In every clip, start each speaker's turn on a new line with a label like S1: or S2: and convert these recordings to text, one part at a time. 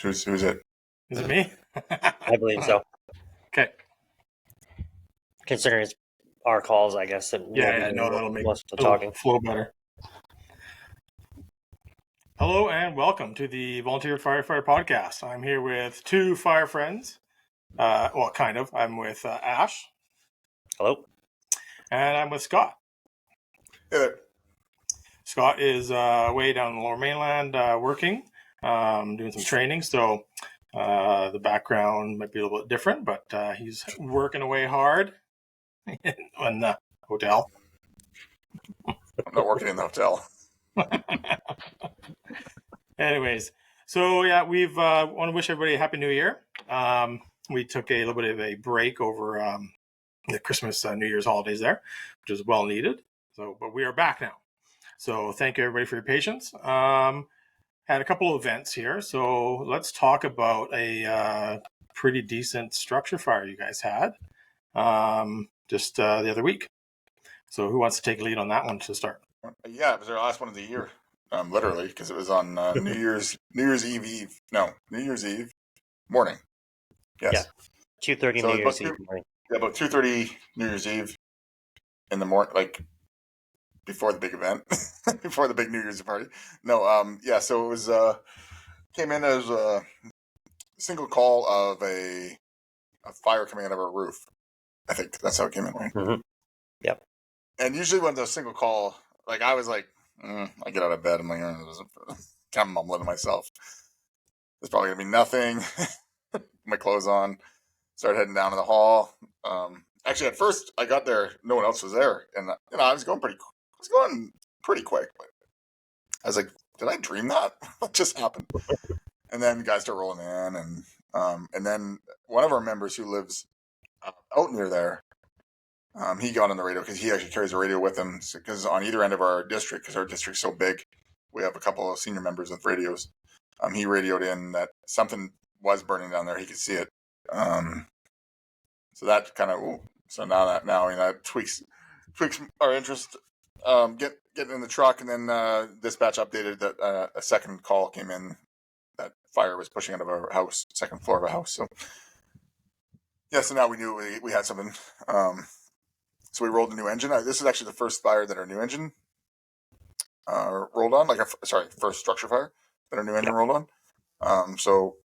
S1: Who's it?
S2: Is it me?
S3: I believe so.
S2: Okay.
S3: Considering it's our calls, I guess. That'll make
S2: most of the talking flow better. Hello and welcome to the Volunteer Firefighter Podcast. I'm here with two fire friends. Well, kind of. I'm with Ash.
S3: Hello.
S2: And I'm with Scott.
S1: Hey there.
S2: Scott is way down in the Lower Mainland working, doing some training. So the background might be a little bit different, but he's working away hard in the hotel.
S1: I'm not working in the hotel.
S2: Anyways, so yeah, we've want to wish everybody a happy New Year. We took a little bit of a break over the Christmas, New Year's holidays there, which is well needed. So, but we are back now. So thank you everybody for your patience. Had a couple of events here, so let's talk about a pretty decent structure fire you guys had just the other week. So who wants to take a lead on that one to start?
S1: Yeah, it was our last one of the year, literally, because it was on New Year's Eve morning. Yes.
S3: Yeah, 2:30 New Year's Eve morning.
S1: Yeah, about 2:30 New Year's Eve in the morning, like before the big event, before the big New Year's party. No, yeah, so it was came in as a single call of a fire coming out of a roof. I think that's how it came in, right?
S3: Mm-hmm. Yep.
S1: And usually when those single call, like I was like, I get out of bed, I'm like, kind of mumbling to myself. There's probably gonna be nothing. My clothes on. Started heading down to the hall. Actually, at first I got there, no one else was there, and I was going pretty quick. But I was like, did I dream that? What just happened? And then guys start rolling in, and then one of our members who lives out near there, he got on the radio because he actually carries a radio with him. Because on either end of our district, because our district's so big, we have a couple of senior members with radios. He radioed in that something was burning down there. He could see it. So that kind of that tweaks our interest. Getting in the truck, and then dispatch updated that a second call came in that fire was pushing out of our house, second floor of a house. So yeah, so now we knew we had something. So we rolled a new engine. This is actually the first fire that our new engine rolled on. First structure fire that our new engine rolled on. So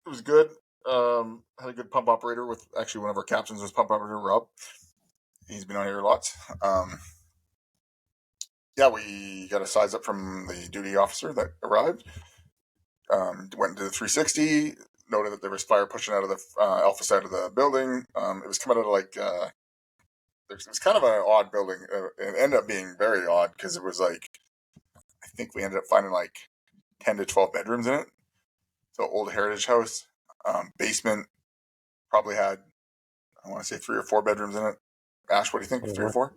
S1: it was good. Had a good pump operator with actually one of our captains was pump operator Rob. He's been on here a lot. Yeah, we got a size up from the duty officer that arrived. Went into the 360, noted that there was fire pushing out of the alpha side of the building. It was coming out of it was kind of an odd building. It ended up being very odd because it was I think we ended up finding 10 to 12 bedrooms in it. So old heritage house. Basement probably had, I want to say 3 or 4 bedrooms in it. Ash, what do you think? 3 or 4?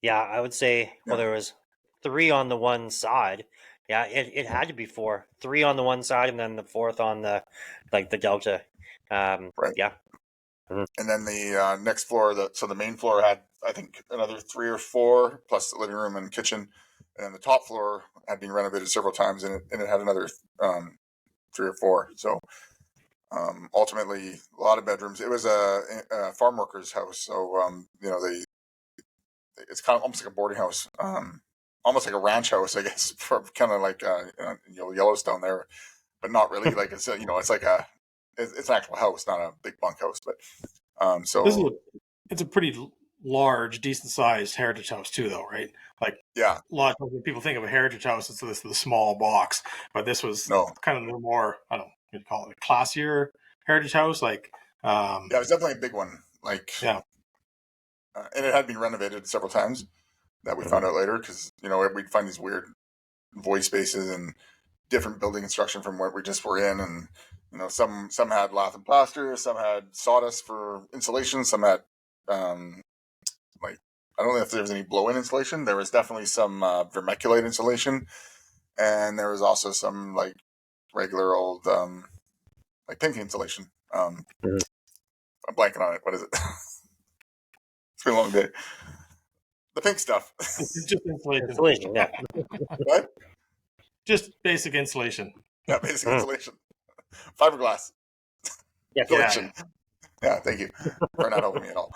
S3: Yeah, I would say, well, there was 3 on the one side. Yeah, it had to be 4. 3 on the one side and then the 4th on the delta.
S1: Right.
S3: Yeah.
S1: Mm-hmm. And then the next floor, so the main floor had, I think, another 3 or 4, plus the living room and kitchen. And the top floor had been renovated several times, and it had another 3 or 4. So ultimately, a lot of bedrooms. It was a farm worker's house, so it's kind of almost like a boarding house, almost like a ranch house, I guess, for kind of like Yellowstone there, but not really. It's it's an actual house, not a big bunk house. But
S2: it's a pretty large, decent sized heritage house too, though, right?
S1: Yeah,
S2: a lot of times when people think of a heritage house, it's the small box, but this was kind of the more, I don't know, you'd call it a classier heritage house. Yeah,
S1: it was definitely a big one. And it had been renovated several times. That we found out later because we'd find these weird void spaces and different building construction from where we just were in, and some had lath and plaster, some had sawdust for insulation, some had I don't know if there was any blow-in insulation. There was definitely some vermiculite insulation, and there was also some regular old pink insulation. I'm blanking on it. What is it? It's been a long day. The pink stuff.
S2: It's just insulation.
S3: Yeah.
S1: What?
S2: Just basic insulation.
S1: Yeah, basic insulation. Fiberglass.
S3: Yeah,
S1: Collection. Yeah, thank you for not helping me at all.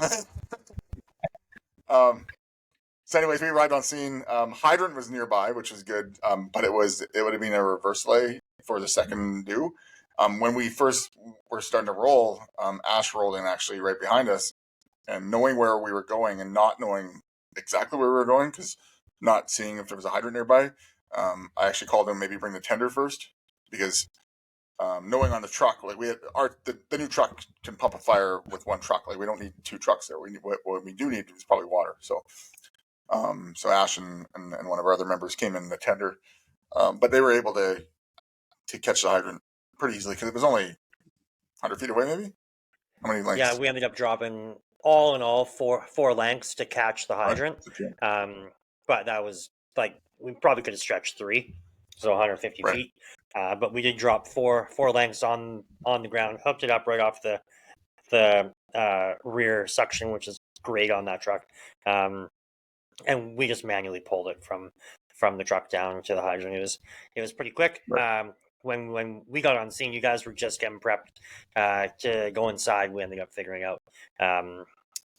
S1: So anyways, we arrived on scene. Hydrant was nearby, which was good, but it would have been a reverse lay for the second due. When we first were starting to roll, Ash rolled in actually right behind us, and knowing where we were going and not knowing exactly where we were going, because not seeing if there was a hydrant nearby, I actually called him maybe bring the tender first, because knowing on the truck, like the new truck can pump a fire with one truck. Like we don't need two trucks there. What we do need is probably water. So Ash and one of our other members came in the tender, but they were able to catch the hydrant pretty easily because it was only 100 feet away, maybe. How many lengths?
S3: Yeah, we ended up dropping all in all four lengths to catch the hydrant. But that was like we probably could have stretched 3, so 150 feet. But we did drop four lengths on the ground, hooked it up right off the rear suction, which is great on that truck. And we just manually pulled it from the truck down to the hydrant. It was pretty quick. When we got on scene, you guys were just getting prepped to go inside. We ended up figuring out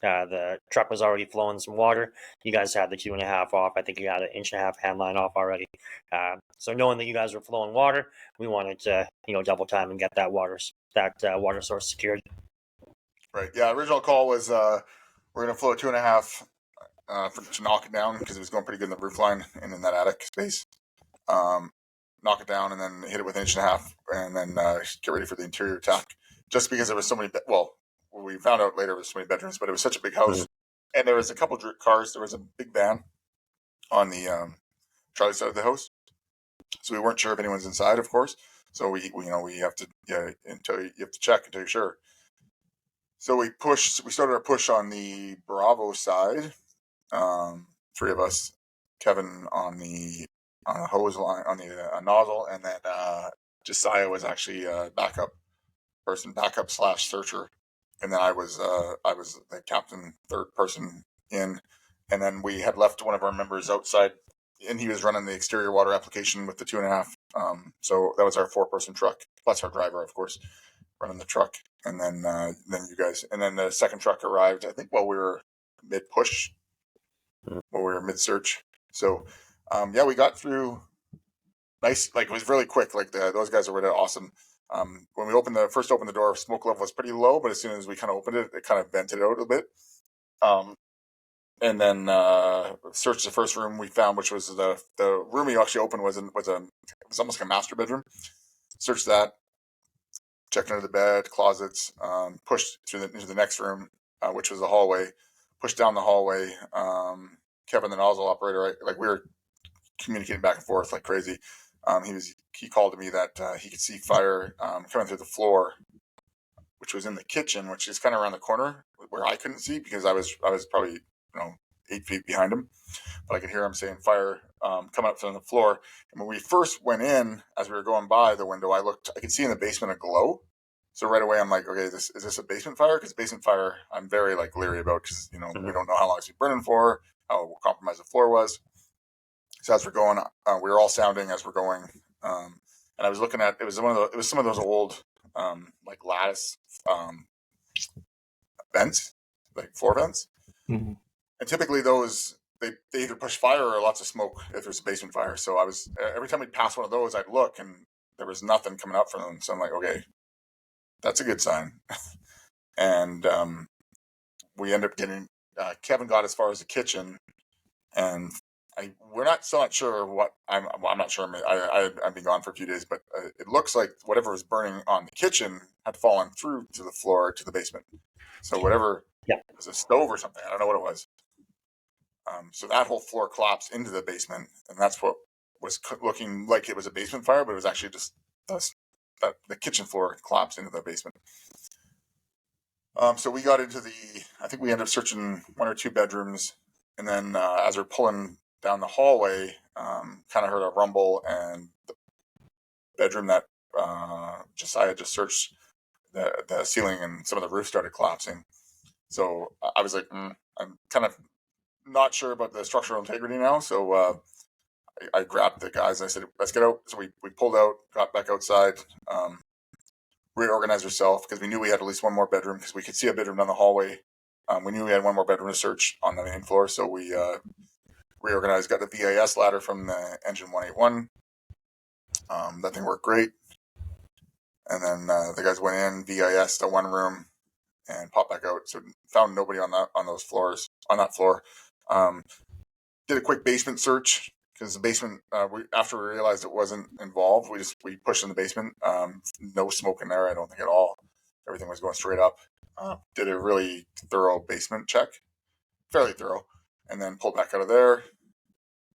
S3: the truck was already flowing some water. You guys had the 2.5 off. I think you had an 1.5 hand line off already. So knowing that you guys were flowing water, we wanted to double time and get that water source secured.
S1: Right. Yeah. Original call was we're going to flow 2.5 to knock it down because it was going pretty good in the roof line and in that attic space. Knock it down and then hit it with 1.5 and then get ready for the interior attack. Just because there was so many, we found out later there was so many bedrooms, but it was such a big house, and there was a couple cars. There was a big van on the Charlie side of the house, so we weren't sure if anyone's inside, of course. So we have to until you have to check until you're sure. So we started our push on the Bravo side. 3 of us, Kevin on the hose line on the nozzle, and then Josiah was actually backup / searcher, and then I was the captain, third person in, and then we had left one of our members outside, and he was running the exterior water application with the 2.5. So that was our 4-person truck plus our driver, of course, running the truck, and then you guys, and then the second truck arrived, I think, while we were mid push. While we were mid search. So, we got through nice. Like it was really quick. Like those guys were really awesome. When we first opened the door, smoke level was pretty low, but as soon as we kind of opened it, it kind of vented out a bit. And then searched the first room we found, which was the room we actually opened was almost like a master bedroom. Searched that, checked under the bed, closets, pushed into the next room, which was the hallway. Pushed down the hallway. Kevin, the nozzle operator, we were communicating back and forth like crazy. He called to me that he could see fire coming through the floor, which was in the kitchen, which is kind of around the corner where I couldn't see because I was probably 8 feet behind him, but I could hear him saying fire coming up from the floor. And when we first went in, as we were going by the window, I could see in the basement a glow. So right away, I'm like, okay, is this a basement fire? Because basement fire, I'm very leery about because we don't know how long it's been burning for, how compromised the floor was. So as we're going, we were all sounding as we're going, and I was looking at it was some of those old lattice vents, like floor vents, and typically those they either push fire or lots of smoke if there's a basement fire. So I was every time we'd pass one of those, I'd look and there was nothing coming up from them. So I'm like, okay. That's a good sign. And we ended up getting Kevin got as far as the kitchen, and we're still not sure what I'm not sure. I've been gone for a few days, but it looks like whatever was burning on the kitchen had fallen through to the floor to the basement. So whatever was a stove or something. I don't know what it was. So that whole floor collapsed into the basement, and that's what was looking like it was a basement fire, but it was actually just the kitchen floor collapsed into the basement. So we got into I think we ended up searching 1 or 2 bedrooms, and then as we're pulling down the hallway, kind of heard a rumble, and the bedroom that Josiah just searched, the ceiling and some of the roof started collapsing. So I was like, I'm kind of not sure about the structural integrity now, so I grabbed the guys and I said, let's get out. So we pulled out, got back outside, reorganized ourselves because we knew we had at least one more bedroom because we could see a bedroom down the hallway. We knew we had one more bedroom to search on the main floor, so we reorganized, got the VAS ladder from the engine 181. That thing worked great. And then the guys went in, VIS to one room, and popped back out. So found nobody on that floor. Did a quick basement search because the basement, after we realized it wasn't involved, we pushed in the basement. No smoke in there, I don't think at all. Everything was going straight up. Did a really thorough basement check, fairly thorough, and then pulled back out of there.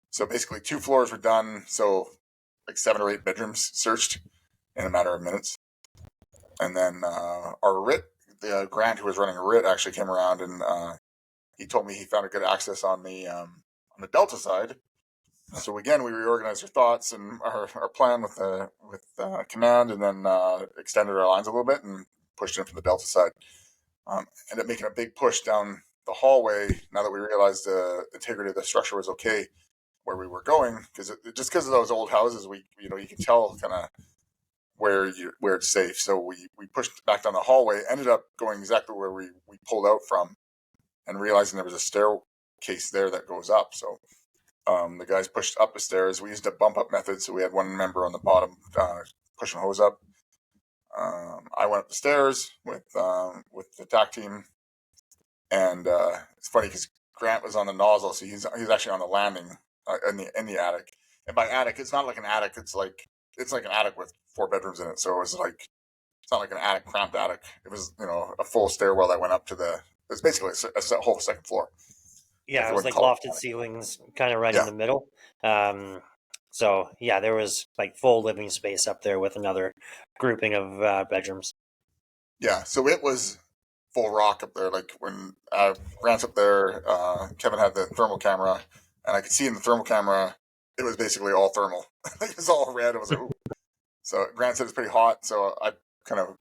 S1: So basically 2 floors were done. So like 7 or 8 bedrooms searched in a matter of minutes. And then our RIT, the Grant who was running a RIT, actually came around and he told me he found a good access on the Delta side. So again, we reorganized our thoughts and our plan with command, and then extended our lines a little bit and pushed in from the Delta side. Ended up making a big push down the hallway now that we realized the integrity of the structure was okay where we were going, because of those old houses, you can tell kind of where it's safe. So we pushed back down the hallway, ended up going exactly where we pulled out from, and realizing there was a staircase there that goes up. So the guys pushed up the stairs. We used a bump up method, so we had one member on the bottom pushing hose up. I went up the stairs with the TAC team, and it's funny because Grant was on the nozzle, so he's actually on the landing in the attic. And by attic, it's not like an attic. It's like an attic with 4 bedrooms in it. So it's not like an attic, cramped attic. It was a full stairwell that went up to it was basically a whole second floor.
S3: Yeah, it was like lofted ceilings, kind of right in the middle. So yeah, there was like full living space up there with another grouping of bedrooms.
S1: Yeah, so it was full rock up there. Like when Grant's up there, Kevin had the thermal camera, and I could see in the thermal camera, it was basically all thermal. It was all red. I was like, ooh. So Grant said it's pretty hot, so I kind of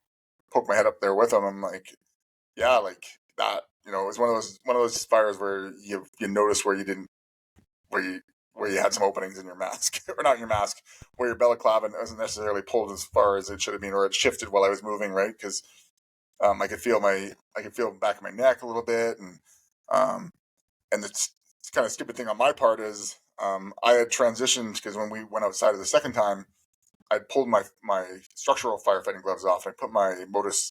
S1: poked my head up there with him. I'm like, yeah, like that. It was one of those fires where you notice where you had some openings in your mask, or not your mask, where your balaclava wasn't necessarily pulled as far as it should have been, or it shifted while I was moving, right? Because I could feel the back of my neck a little bit, and the kind of stupid thing on my part is I had transitioned, because when we went outside the second time, I pulled my structural firefighting gloves off. I put my Modus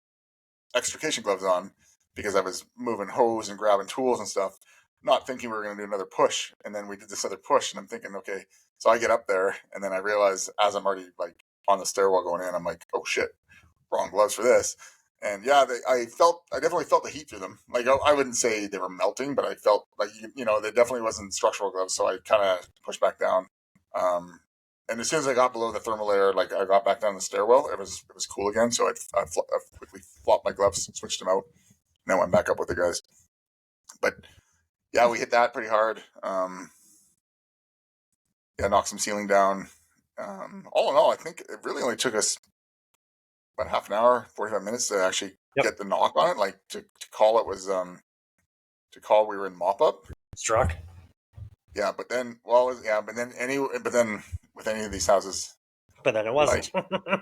S1: extrication gloves on because I was moving hose and grabbing tools and stuff, not thinking we were going to do another push. And then we did this other push, and I'm thinking, okay, so I get up there, and then I realize as I'm already like on the stairwell going in, I'm like, oh shit, wrong gloves for this. And yeah, I definitely felt the heat through them. Like I wouldn't say they were melting, but I felt like they definitely wasn't structural gloves. So I kind of pushed back down. And as soon as I got below the thermal layer, like I got back down the stairwell, it was cool again. So I quickly flopped my gloves, switched them out, and I went back up with the guys. But yeah, we hit that pretty hard. Knocked some ceiling down. All in all, I think it really only took us about half an hour, 45 minutes to actually get the knock on it. Like to call it was we were in mop up.
S3: Struck.
S1: Yeah, but then with any of these houses.
S3: But then it wasn't.
S1: Like, it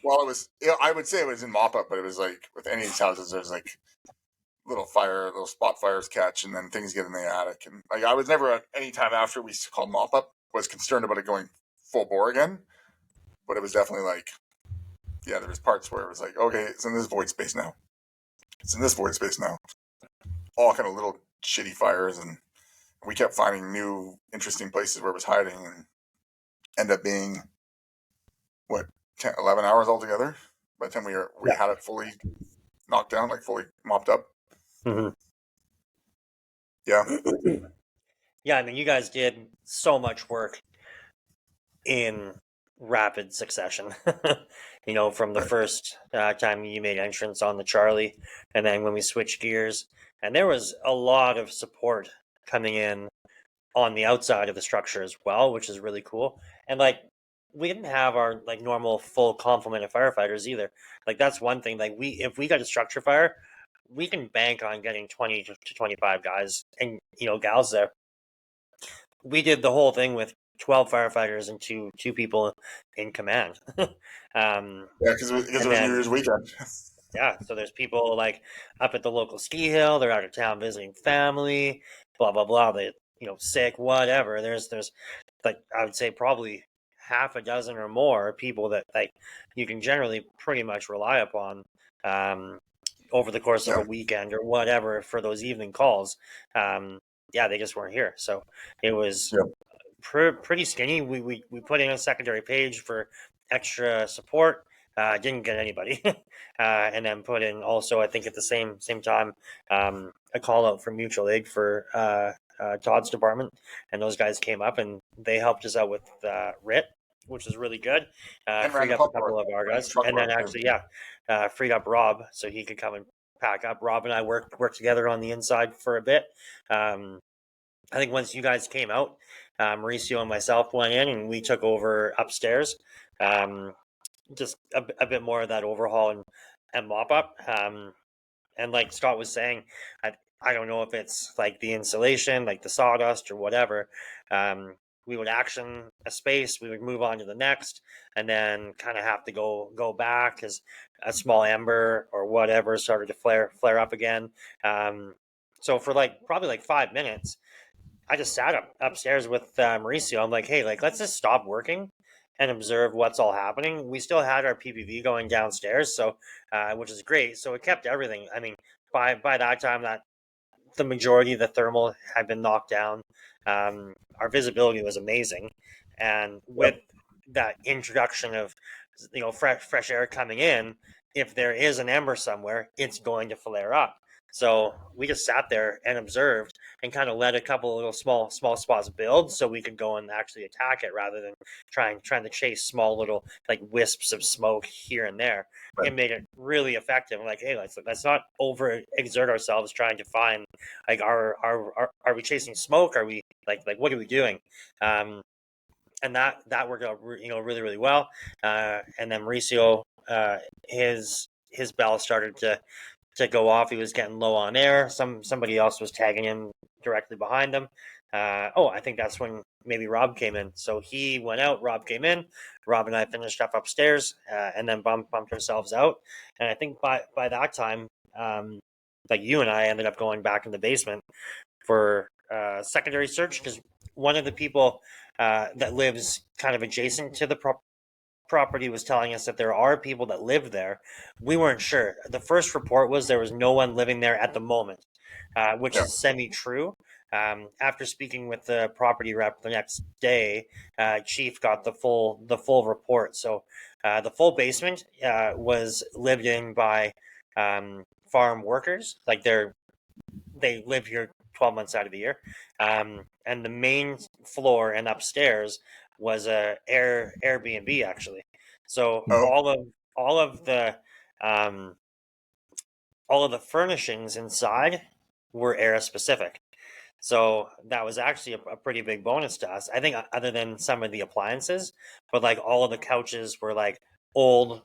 S1: was. I would say it was in mop up, but it was like with any of these houses, there's like little spot fires catch, and then things get in the attic. And like I was never at any time after we called mop up was concerned about it going full bore again, but it was definitely like, yeah, there was parts where it was like, okay, it's in this void space now. It's in this void space now. All kind of little shitty fires, and we kept finding new interesting places where it was hiding, and ended up being 10, 11 hours altogether by the time we had it fully knocked down, like fully mopped up.
S3: Mm-hmm.
S1: Yeah.
S3: Yeah, I mean, you guys did so much work in rapid succession. From the first time you made entrance on the Charlie, and then when we switched gears, and there was a lot of support coming in on the outside of the structure as well, which is really cool. And like, we didn't have our like normal full complement of firefighters either. Like that's one thing. Like if we got a structure fire, we can bank on getting 20 to 25 guys and gals there. We did the whole thing with 12 firefighters and two people in command.
S1: because it was New Year's weekend.
S3: Yeah, so there's people like up at the local ski hill. They're out of town visiting family. Blah blah blah. They sick, whatever. There's like I would say probably half a dozen or more people that like you can generally pretty much rely upon over the course of a weekend or whatever for those evening calls. Yeah, they just weren't here, so it was pretty skinny. We put in a secondary page for extra support. Didn't get anybody, and then put in also I think at the same time a call out for mutual aid for Todd's department, and those guys came up and they helped us out with RIT, which was really good. Freed up a couple of our guys, and then actually freed up Rob so he could come and pack up. Rob and I worked together on the inside for a bit. I think once you guys came out, Mauricio and myself went in and we took over upstairs. Just a bit more of that overhaul and mop up. And like Scott was saying, I don't know if it's like the insulation, like the sawdust or whatever. We would action a space, we would move on to the next, and then kind of have to go back because a small ember or whatever started to flare up again. So for probably 5 minutes, I just sat upstairs with Mauricio. I'm like, hey, let's just stop working and observe what's all happening. We still had our PPV going downstairs, so which is great. So it kept everything. I mean, by that time, that the majority of the thermal had been knocked down. Our visibility was amazing, and with that introduction of fresh air coming in, if there is an ember somewhere, it's going to flare up. So we just sat there and observed and kind of let a couple of little small spots build so we could go and actually attack it rather than trying to chase small little wisps of smoke here and there. Right. It made it really effective. Like, hey, let's not over exert ourselves trying to find are we chasing smoke? Are we like what are we doing? And that worked out really, really well. And then Mauricio, his bell started to go off. He was getting low on air. Somebody else was tagging him directly behind him. I think that's when maybe Rob came in. So he went out, Rob came in, Rob and I finished up upstairs, and then bumped ourselves out. And I think by that time, you and I ended up going back in the basement for secondary search because one of the people that lives kind of adjacent to the property was telling us that there are people that live there. We weren't sure. The first report was there was no one living there at the moment, which is semi-true. After speaking with the property rep the next day, Chief got the full report. So the full basement was lived in by farm workers. They live here 12 months out of the year. And the main floor and upstairs was a Airbnb actually. So all of the furnishings inside were air specific. So that was actually a pretty big bonus to us. I think other than some of the appliances, but all of the couches were old,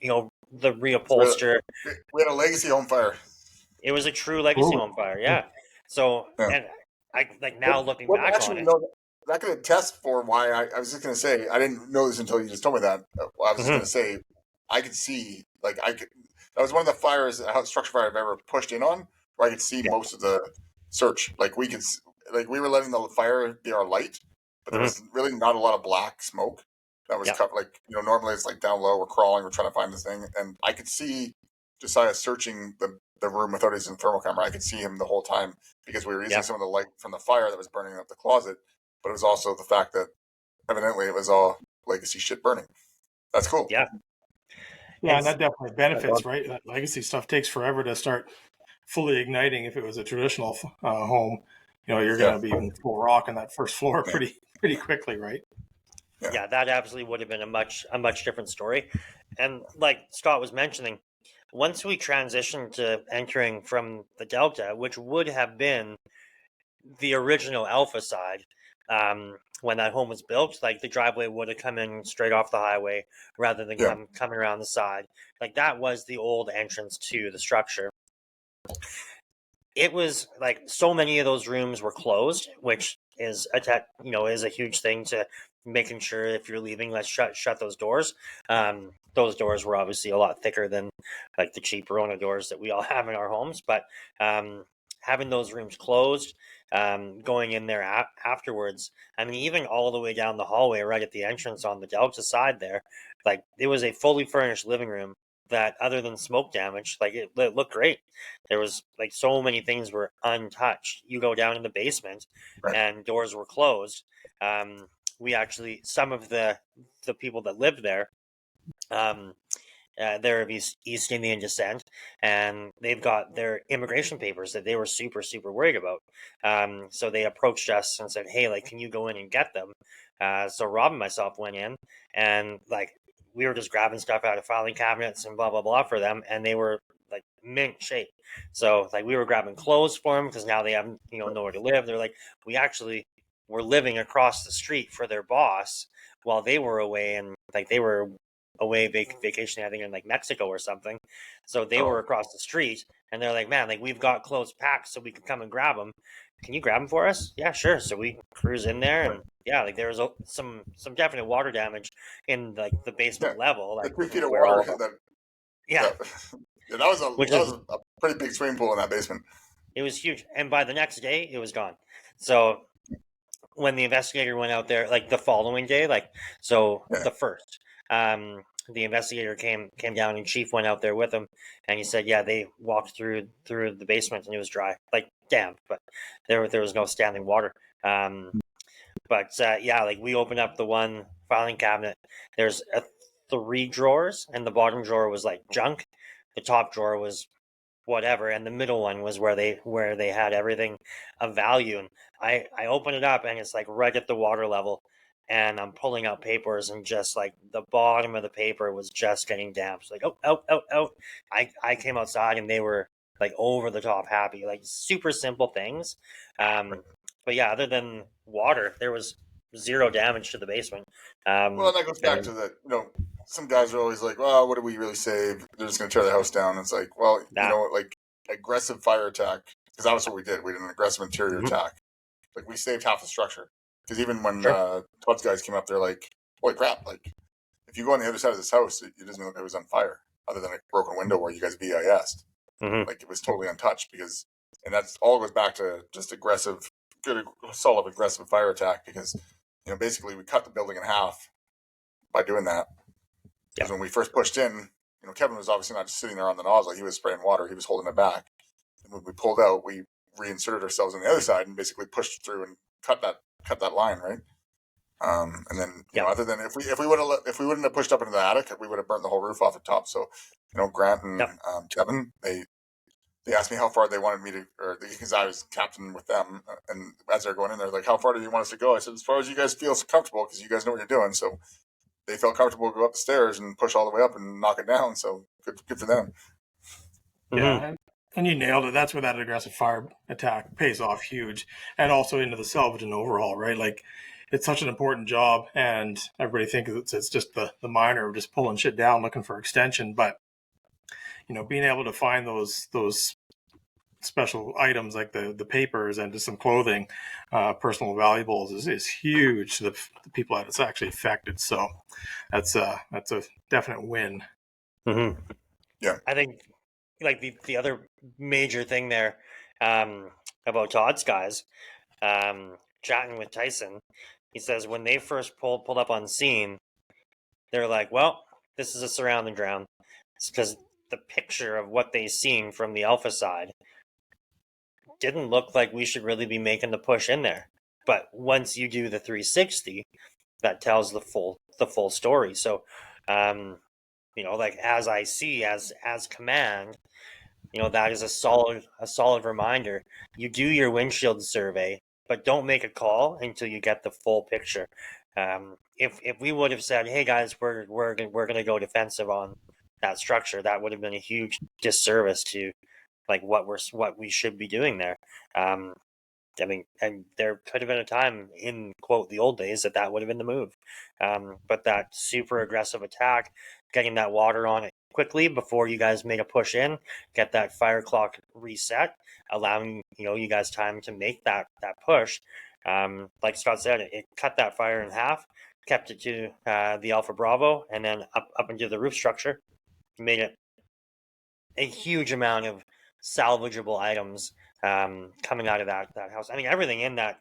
S3: the reupholster.
S1: We had a legacy home fire.
S3: It was a true legacy home fire, yeah. So and I now looking back on it.
S1: That could attest for why I was just going to say, I didn't know this until you just told me that. I was just going to say, I could see, that was one of the fires, structure fire I've ever pushed in on, where I could see most of the search. We were letting the fire be our light, but there was really not a lot of black smoke that was cut. Normally it's down low, we're crawling, we're trying to find this thing. And I could see Josiah searching the room without using thermal camera. I could see him the whole time because we were using some of the light from the fire that was burning up the closet. But it was also the fact that evidently it was all legacy shit burning. That's cool.
S2: Yeah. Yeah, and that definitely benefits, right? That legacy stuff takes forever to start fully igniting. If it was a traditional home, you're going to be in full rock on that first floor pretty quickly, right?
S3: Yeah, that absolutely would have been a much different story. And like Scott was mentioning, once we transitioned to entering from the Delta, which would have been the original Alpha side, when that home was built, the driveway would have come in straight off the highway rather than coming around the side. That was the old entrance to the structure. It was so many of those rooms were closed, which is a huge thing to making sure if you're leaving, let's shut those doors. Those doors were obviously a lot thicker than like the cheap Rona doors that we all have in our homes, but having those rooms closed, going in there afterwards. I mean, even all the way down the hallway, right at the entrance on the Delta side there, like it was a fully furnished living room that, other than smoke damage, like it looked great. There was like so many things were untouched. You go down in the basement,
S1: Right.
S3: and doors were closed. We actually, some of the people that lived there, they're of East Indian descent, and they've got their immigration papers that they were super, super worried about. So they approached us and said, "Hey, like, can you go in and get them?" So Rob and myself went in, and like we were just grabbing stuff out of filing cabinets and blah blah blah for them, and they were like mint shape. So like we were grabbing clothes for them because now they have nowhere to live. They're like, we actually were living across the street for their boss while they were away, and like they were away vacationing, I think in like Mexico or something. So they were across the street, and they're like, "Man, like we've got clothes packed, so we could come and grab them. Can you grab them for us?" "Yeah, sure." So we cruise in there, and yeah, like there was some definite water damage in like the basement level, like
S1: 3 feet of
S3: where
S1: water.
S3: yeah,
S1: That was a pretty big swimming pool in that basement.
S3: It was huge, and by the next day, it was gone. So when the investigator went out there, like the following day, the first, the investigator came down, and Chief went out there with him, and he said, yeah, they walked through the basement and it was dry, like damp, but there was no standing water. But yeah, like we opened up the one filing cabinet. There's 3 drawers, and the bottom drawer was like junk. The top drawer was whatever, and the middle one was where they had everything of value. And I open it up, and it's like right at the water level, and I'm pulling out papers, and just like the bottom of the paper was just getting damp. It's like, oh. I came outside, and they were like over the top happy, like super simple things. But yeah, other than water, there was zero damage to the basement.
S1: Well, and that goes back to the, some guys are always like, well, what do we really save? They're just going to tear the house down. It's like, well, like aggressive fire attack, because that was what we did. We did an aggressive interior attack. Like we saved half the structure. Because even when Todd's guys came up, they're like, holy crap, like if you go on the other side of this house, it doesn't look like it was on fire, other than a broken window where you guys VIS'd. Like it was totally untouched and that's all goes back to just good, solid aggressive fire attack, because basically we cut the building in half by doing that. Because when we first pushed in, Kevin was obviously not just sitting there on the nozzle; he was spraying water. He was holding it back. And when we pulled out, we reinserted ourselves on the other side and basically pushed through and cut that line, right? And then other than if we wouldn't have pushed up into the attic, we would have burnt the whole roof off the top. So Grant and Kevin, they asked me how far they wanted me to, or because I was captain with them, and as they're going in, they're like, "How far do you want us to go?" I said, "As far as you guys feel comfortable, because you guys know what you're doing." So they felt comfortable to go up the stairs and push all the way up and knock it down. So good for them.
S2: Yeah, and you nailed it. That's where that aggressive fire attack pays off huge, and also into the salvage and overhaul, right? Like it's such an important job, and everybody thinks it's just the minor of just pulling shit down, looking for extension, but being able to find those special items like the papers and just some clothing, personal valuables is huge to the people that it's actually affected. So that's a definite win.
S1: Yeah,
S3: I think like the other major thing there about Todd's guys, chatting with Tyson, he says when they first pulled up on scene, they're like, well, this is a surrounding ground. It's because the picture of what they seen from the Alpha side didn't look like we should really be making the push in there. But once you do the 360, that tells the full story. So, like as I see as command, that is a solid reminder. You do your windshield survey, but don't make a call until you get the full picture. If we would have said, "Hey guys, we're going to go defensive on that structure," that would have been a huge disservice to like what we should be doing there. I mean, and there could have been a time in quote the old days that would have been the move. But that super aggressive attack, getting that water on it quickly before you guys made a push in, get that fire clock reset, allowing you guys time to make that push. Like Scott said, it cut that fire in half, kept it to the Alpha Bravo, and then up into the roof structure. Made it a huge amount of salvageable items coming out of that house. I mean, everything in that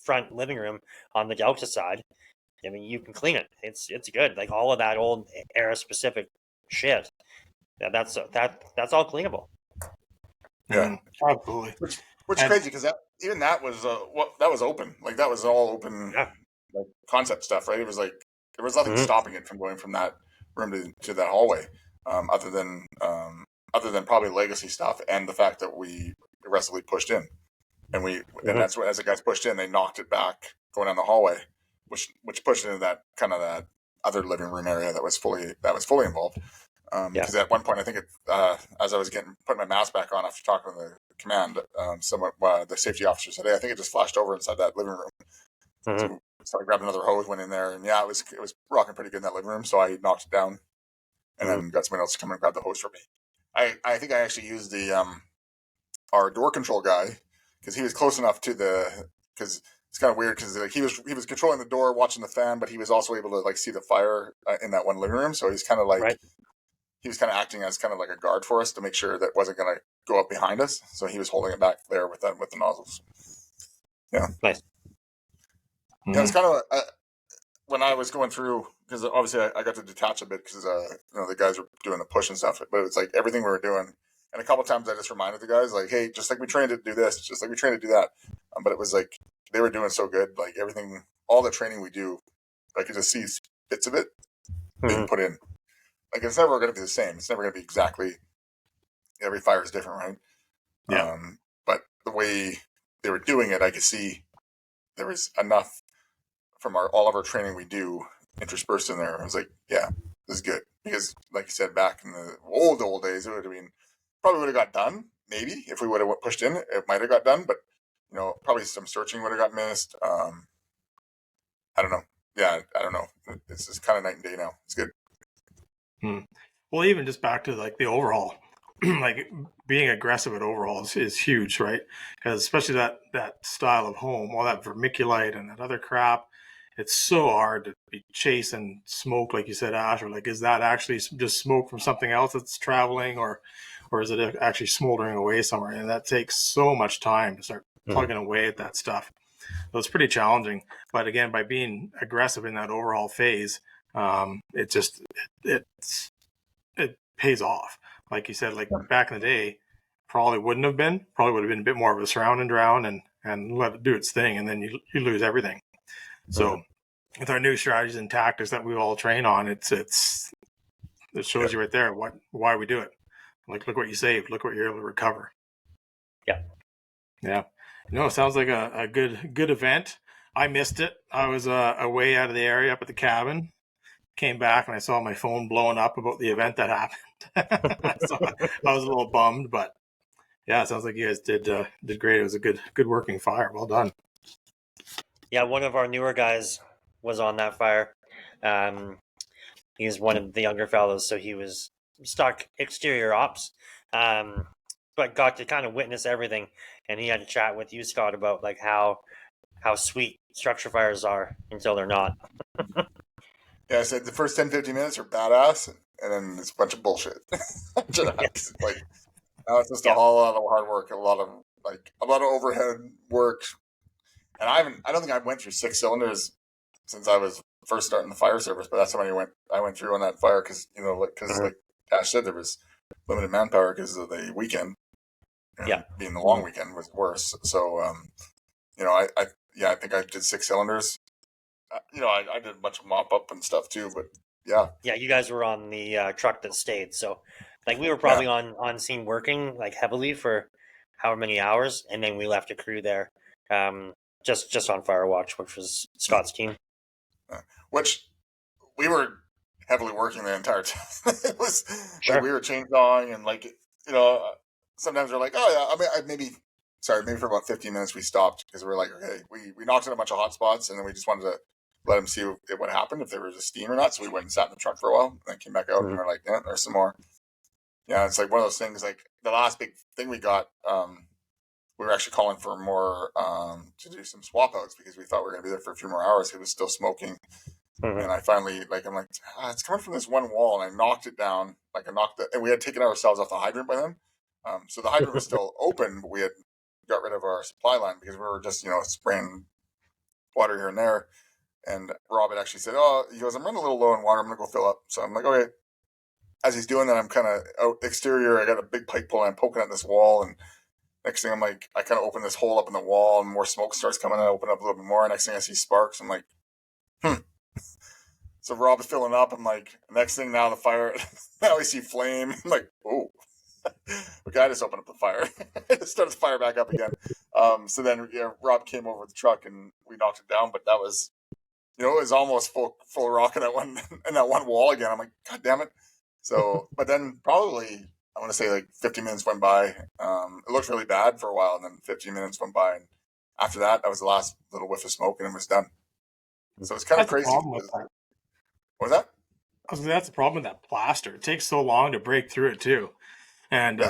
S3: front living room on the Delta side. I mean, you can clean it. It's good. Like all of that old era specific shit. That's all cleanable.
S1: Yeah,
S2: absolutely.
S1: Which is crazy because even that was that was open. Like that was all open,
S3: Yeah.
S1: like concept stuff, right? It was like there was nothing
S3: Mhm.
S1: stopping it from going from that room to that hallway, other than probably legacy stuff and the fact that we aggressively pushed in, and and that's what, as the guys pushed in, they knocked it back going down the hallway, which pushed it into that kind of that other living room area that was fully involved. Because at one point, I think as I was putting my mask back on after talking to the command, the safety officer said, "Hey, I think it just flashed over inside that living room."
S3: Mhm.
S1: So I grabbed another hose, went in there, and yeah, it was rocking pretty good in that living room. So I knocked it down, and then got someone else to come and grab the hose for me. I think I actually used the our door control guy because he was close enough to because it's kind of weird because like he was controlling the door, watching the fan, but he was also able to like see the fire in that one living room. So he's kind of like.
S3: Right.
S1: He was kind of acting as kind of like a guard for us to make sure that wasn't going to go up behind us. So he was holding it back there with the nozzles. Yeah.
S3: Nice.
S1: Mm-hmm. Yeah, it's kind of when I was going through because obviously I got to detach a bit because the guys were doing the push and stuff. But it's like everything we were doing, and a couple of times I just reminded the guys like, "Hey, just like we trained to do this, just like we trained to do that." But it was like they were doing so good, like everything, all the training we do, I could just see bits of it being put in. Like it's never going to be the same. It's never going to be exactly. Every fire is different, right?
S2: Yeah.
S1: But the way they were doing it, I could see there was enough from all of our training we do interspersed in there. I was like, yeah, this is good because, like you said, back in the old days, it would have been probably would have got done. Maybe if we would have pushed in, it might have got done. But probably some searching would have got missed. I don't know. Yeah, I don't know. It's just kind of night and day now. It's good.
S2: Well, even just back to like the overhaul, like being aggressive at overhauls is huge, right? Because especially that style of home, all that vermiculite and that other crap, it's so hard to be chasing smoke, like you said, Ash. Or like, is that actually just smoke from something else that's traveling, or is it actually smoldering away somewhere? And that takes so much time to start plugging away at that stuff. So it's pretty challenging. But again, by being aggressive in that overhaul phase, it pays off. Like you said, like back in the day, probably would have been a bit more of a surround and drown and let it do its thing, and then you lose everything. So with our new strategies and tactics that we all train on, it shows you right there why we do it. Like, look what you saved, look what you're able to recover. Yeah. It sounds like a good event. I missed it. I was away out of the area up at the cabin. Came back and I saw my phone blowing up about the event that happened. So I was a little bummed, but yeah, it sounds like you guys did great. It was a good working fire. Well done.
S3: Yeah, one of our newer guys was on that fire. He's one of the younger fellows, so he was stuck exterior ops, but got to kind of witness everything. And he had a chat with you, Scott, about like how sweet structure fires are until they're not.
S1: Yeah, I said the first 10, 15 minutes are badass, and then it's a bunch of bullshit. It's like now it's just a whole lot of hard work, a lot of overhead work, and I don't think I went through 6 cylinders since I was first starting the fire service, but that's how many I went through on that fire because like Ash said, there was limited manpower because of the weekend. Being the long weekend was worse. So I think I did 6 cylinders. I did a bunch of mop up and stuff too, but yeah.
S3: Yeah, you guys were on the truck that stayed, so like we were probably on scene working like heavily for however many hours, and then we left a crew there, just on fire watch, which was Scott's team.
S1: Which we were heavily working the entire time. It was like we were chainsawing and sometimes we're like, oh yeah, I mean, maybe for about 15 minutes we stopped because we were like, okay, we knocked in a bunch of hot spots and then we just wanted to let them see what happened, if there was a steam or not. So we went and sat in the truck for a while and then came back out and we're like, yeah, there's some more. Yeah, it's like one of those things, like the last big thing we got, we were actually calling for more to do some swap outs because we thought we were going to be there for a few more hours. It was still smoking. And I finally, I'm like, it's coming from this one wall. And I knocked it down. And we had taken ourselves off the hydrant by then. So the hydrant was still open, but we had got rid of our supply line because we were just, spraying water here and there. And Rob had actually said, he goes, I'm running a little low on water. I'm going to go fill up. So I'm like, okay. As he's doing that, I'm kind of out exterior. I got a big pipe pull and I'm poking at this wall. And next thing I'm like, I kind of open this hole up in the wall and more smoke starts coming. I open up a little bit more. Next thing I see sparks. I'm like, So Rob is filling up. I'm like, next thing now the fire, now I see flame. I'm like, oh, okay, I just opened up the fire. Started the fire back up again. So then Rob came over with the truck and we knocked it down. But that was, it was almost full rock in that one wall again. I'm like, God damn it. So, but then probably, I want to say 15 minutes went by. It looked really bad for a while, and then 15 minutes went by. And after that, that was the last little whiff of smoke and it was done. So it's kind of crazy. What was that?
S2: That's the problem with that plaster. It takes so long to break through it too, and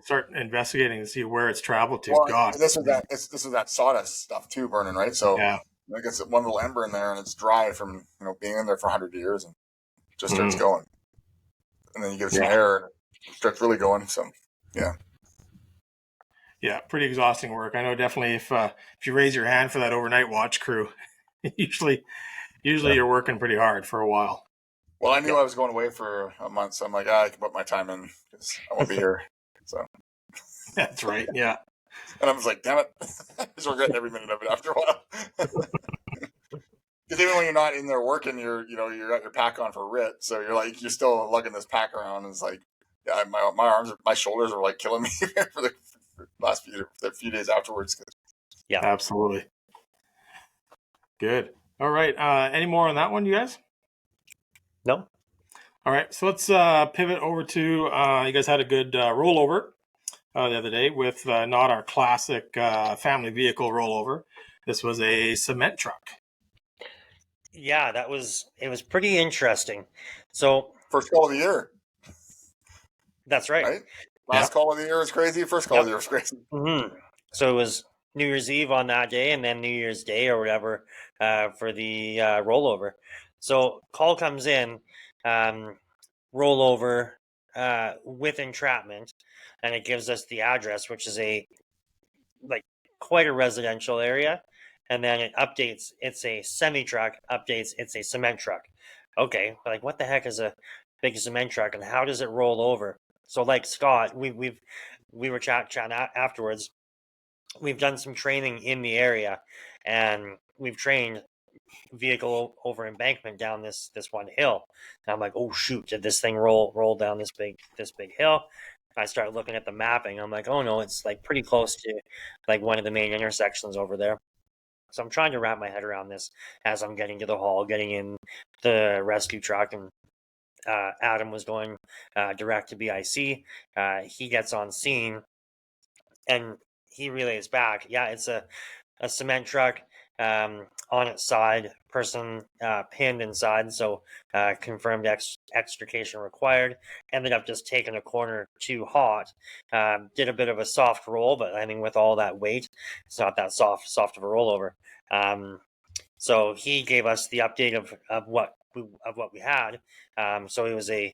S2: start investigating to see where it's traveled to.
S1: Well,
S2: God,
S1: this is that sawdust stuff too burning, right? So it gets one little ember in there, and it's dry from being in there for 100 years, and it just starts going. And then you get some air, and it starts really going. So
S2: yeah, pretty exhausting work. I know definitely if you raise your hand for that overnight watch crew, usually you're working pretty hard for a while.
S1: Well, I knew I was going away for a month, so I'm like, I can put my time in because I won't be here. So
S2: that's right. Yeah.
S1: And I was like, damn it. I was regretting every minute of it after a while. Because even when you're not in there working, you're got your pack on for RIT. So you're still lugging this pack around. And it's like, yeah, my arms, my shoulders are like killing me for the last few days afterwards.
S2: Yeah, absolutely. Good. All right. Any more on that one, you guys?
S3: No.
S2: All right. So let's pivot over to, you guys had a good rollover the other day with not our classic family vehicle rollover. This was a cement truck.
S3: Yeah, it was pretty interesting. So
S1: first call of the year.
S3: That's right.
S1: Last call of the year was crazy. First call of the year was crazy.
S3: Mm-hmm. So it was New Year's Eve on that day, and then New Year's Day or whatever for the rollover. So call comes in, rollover with entrapment, and it gives us the address, which is quite a residential area. And then it updates, it's a semi-truck, updates, it's a cement truck. Okay, what the heck is a big cement truck and how does it roll over? So like Scott, we were chatting afterwards. We've done some training in the area and we've trained vehicle over embankment down this one hill. And I'm like, oh shoot, did this thing roll down this big hill? I start looking at the mapping. I'm like, oh no, it's pretty close to one of the main intersections over there. So I'm trying to wrap my head around this as I'm getting to the hall, getting in the rescue truck, and Adam was going direct to BIC. He gets on scene and he relays back, yeah, it's a cement truck on its side, person pinned inside, so confirmed extrication required. Ended up just taking a corner too hot. Did a bit of a soft roll, but I mean, with all that weight, it's not that soft of a rollover. So he gave us the update of what we had. So it was a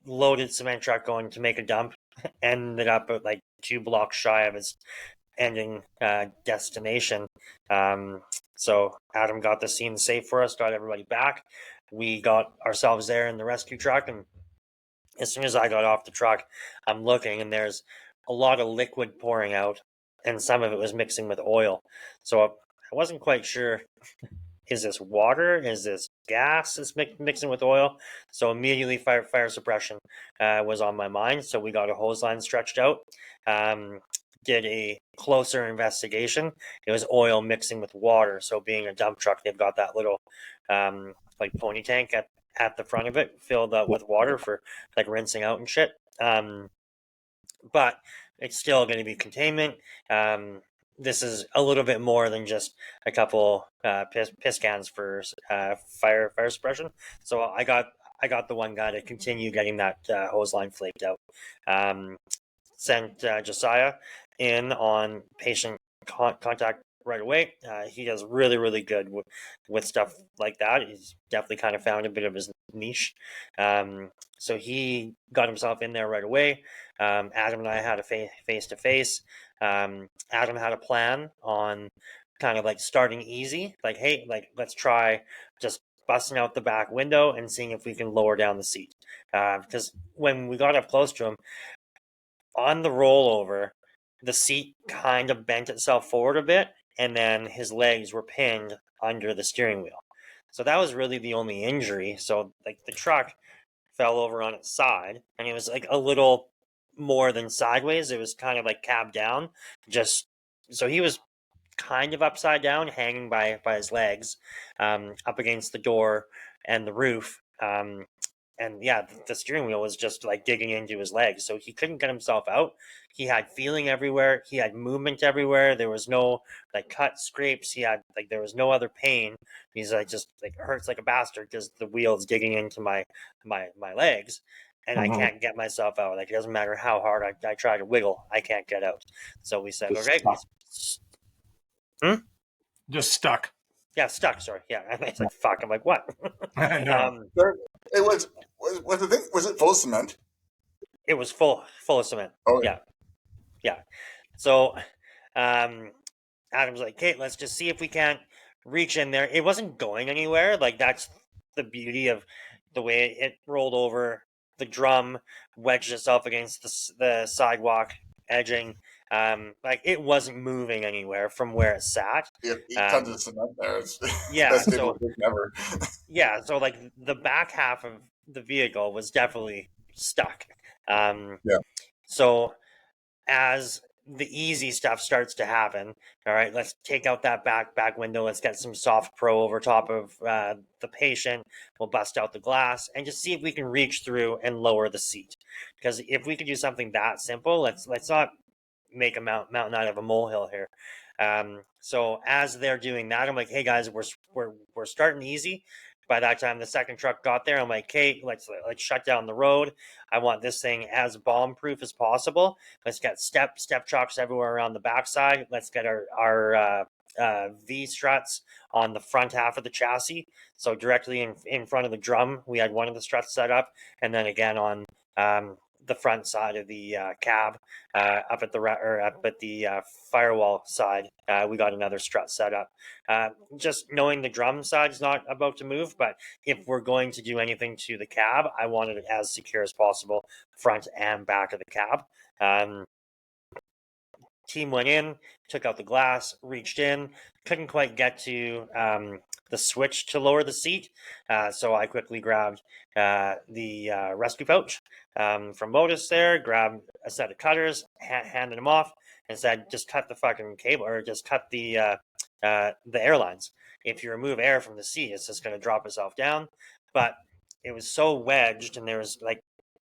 S3: loaded cement truck going to make a dump. Ended up at 2 blocks shy of its ending destination. So Adam got the scene safe for us, got everybody back. We got ourselves there in the rescue truck, and as soon as I got off the truck, I'm looking, and there's a lot of liquid pouring out, and some of it was mixing with oil. So I wasn't quite sure, is this water? Is this gas that's mixing with oil? So immediately fire suppression was on my mind. So we got a hose line stretched out. Did a closer investigation. It was oil mixing with water. So being a dump truck, they've got that little pony tank at the front of it, filled up with water for rinsing out and shit. But it's still going to be containment. This is a little bit more than just a couple piss cans for fire suppression. So I got the one guy to continue getting that hose line flaked out. sent Josiah in on patient contact right away. He does really, really good with stuff like that. He's definitely kind of found a bit of his niche. So he got himself in there right away. Adam and I had a face-to-face. Adam had a plan on kind of like starting easy, like, hey, like, let's try just busting out the back window and seeing if we can lower down the seat. Because when we got up close to him, on the rollover, the seat kind of bent itself forward a bit, and then his legs were pinned under the steering wheel. So that was really the only injury. So like the truck fell over on its side, and it was like a little more than sideways. It was kind of like cab down, just so he was kind of upside down, hanging by his legs, up against the door and the roof. And yeah, the steering wheel was just like digging into his legs, so he couldn't get himself out. He had feeling everywhere. He had movement everywhere. There was no like cut scrapes. He had like there was no other pain. He's like just like hurts like a bastard because the wheel's digging into my legs, and I can't get myself out. Like it doesn't matter how hard I try to wiggle, I can't get out. So we said,
S2: Just
S3: okay,
S2: just stuck.
S3: yeah, stuck. Sorry, yeah. It's like fuck. I'm like, what?
S2: No.
S1: It was the thing. Was it full of cement?
S3: It was full of cement.
S1: Oh
S3: Yeah. So, Adam's like, okay, let's just see if we can't reach in there. It wasn't going anywhere. Like that's the beauty of the way it rolled over. The drum wedged itself against the sidewalk edging. Like it wasn't moving anywhere from where it sat.
S1: You have 8 tons of cement there. It's
S3: Yeah,
S1: best
S3: so
S1: ever.
S3: yeah, so like the back half of the vehicle was definitely stuck.
S1: Yeah.
S3: So as the easy stuff starts to happen, all right, let's take out that back window. Let's get some soft pro over top of the patient. We'll bust out the glass and just see if we can reach through and lower the seat. Because if we could do something that simple, let's not make a mountain out of a molehill here. So as they're doing that, I'm like, hey guys, we're starting easy. By that time, the second truck got there. I'm like, hey, let's shut down the road. I want this thing as bomb-proof as possible. Let's get step chocks everywhere around the backside. Let's get our V struts on the front half of the chassis. So directly in front of the drum, we had one of the struts set up, and then again on the front side of the cab, up at the firewall side, we got another strut set up. Just knowing the drum side is not about to move, but if we're going to do anything to the cab, I wanted it as secure as possible, front and back of the cab. Team went in, took out the glass, reached in, couldn't quite get to the switch to lower the seat, so I quickly grabbed the rescue pouch from Modus there, grabbed a set of cutters, handed them off, and said, just cut the fucking cable, or just cut the airlines. If you remove air from the seat, it's just going to drop itself down. But it was so wedged, and there was like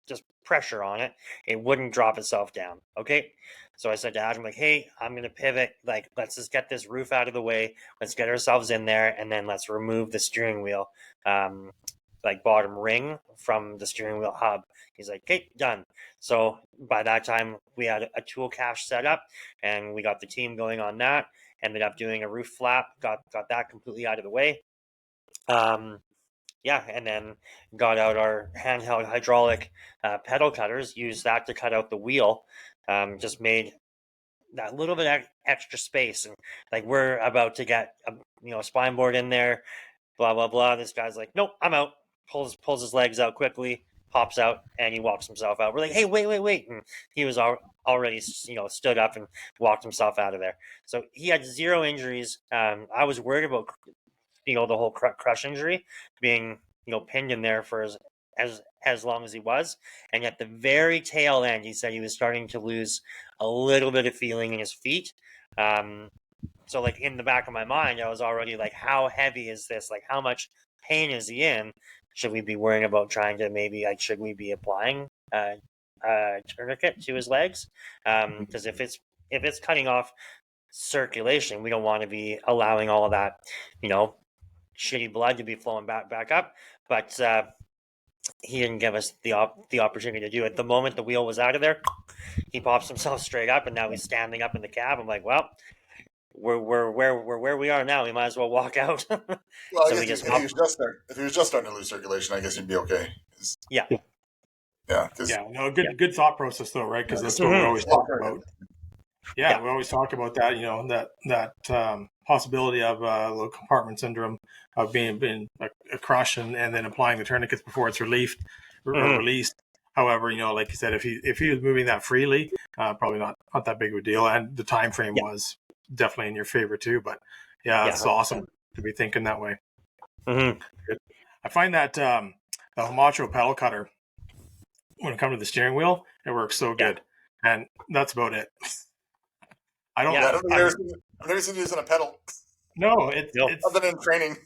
S3: just pressure on it, it wouldn't drop itself down. Okay. So I said to Adam, like, hey, I'm going to pivot. Like, let's just get this roof out of the way. Let's get ourselves in there. And then let's remove the steering wheel, like bottom ring from the steering wheel hub. He's like, okay, done. So by that time, we had a tool cache set up and we got the team going on that. Ended up doing a roof flap, got that completely out of the way. Yeah, and then got out our handheld hydraulic pedal cutters, used that to cut out the wheel, just made that little bit extra space. And like we're about to get a spine board in there, blah, blah, blah. This guy's like, nope, I'm out. Pulls his legs out quickly, hops out, and he walks himself out. We're like, hey, wait. And he was already, stood up and walked himself out of there. So he had 0 injuries. I was worried about the whole crush injury, being pinned in there for as long as he was, and at the very tail end, he said he was starting to lose a little bit of feeling in his feet. So like in the back of my mind, I was already like, how heavy is this? Like, how much pain is he in? Should we be worrying about trying to should we be applying a tourniquet to his legs? Because if it's cutting off circulation, we don't want to be allowing all of that, shitty blood to be flowing back up. But he didn't give us the opportunity to do it. The moment the wheel was out of there, he pops himself straight up, and now he's standing up in the cab. I'm like, well, we're where we are now. We might as well walk out.
S1: Well,
S3: So
S1: I
S3: we
S1: guess
S3: just
S1: if he was just starting to lose circulation, I guess he'd be okay.
S3: yeah.
S1: Yeah, because
S2: Yeah, no, good thought process though, right? Because that's what we
S3: Mhm.
S2: always talk about. Yeah,
S3: Yeah.
S2: we always talk about that. That possibility of low compartment syndrome of being a crush and then applying the tourniquets before it's
S3: Mhm.
S2: released. However, like you said, if he was moving that freely, probably not that big of a deal, and the time frame
S3: Yeah.
S2: was definitely in your favor too. But yeah, it's
S3: Yeah.
S2: awesome to be thinking that way.
S3: Mhm.
S2: I find that the Hamacho pedal cutter, when it comes to the steering wheel, it works so
S3: Yeah.
S2: good, and that's about it. I don't.
S1: yeah,
S3: Yeah.
S1: I've never seen you using a pedal
S2: No,
S3: No.
S2: it's
S1: other than training.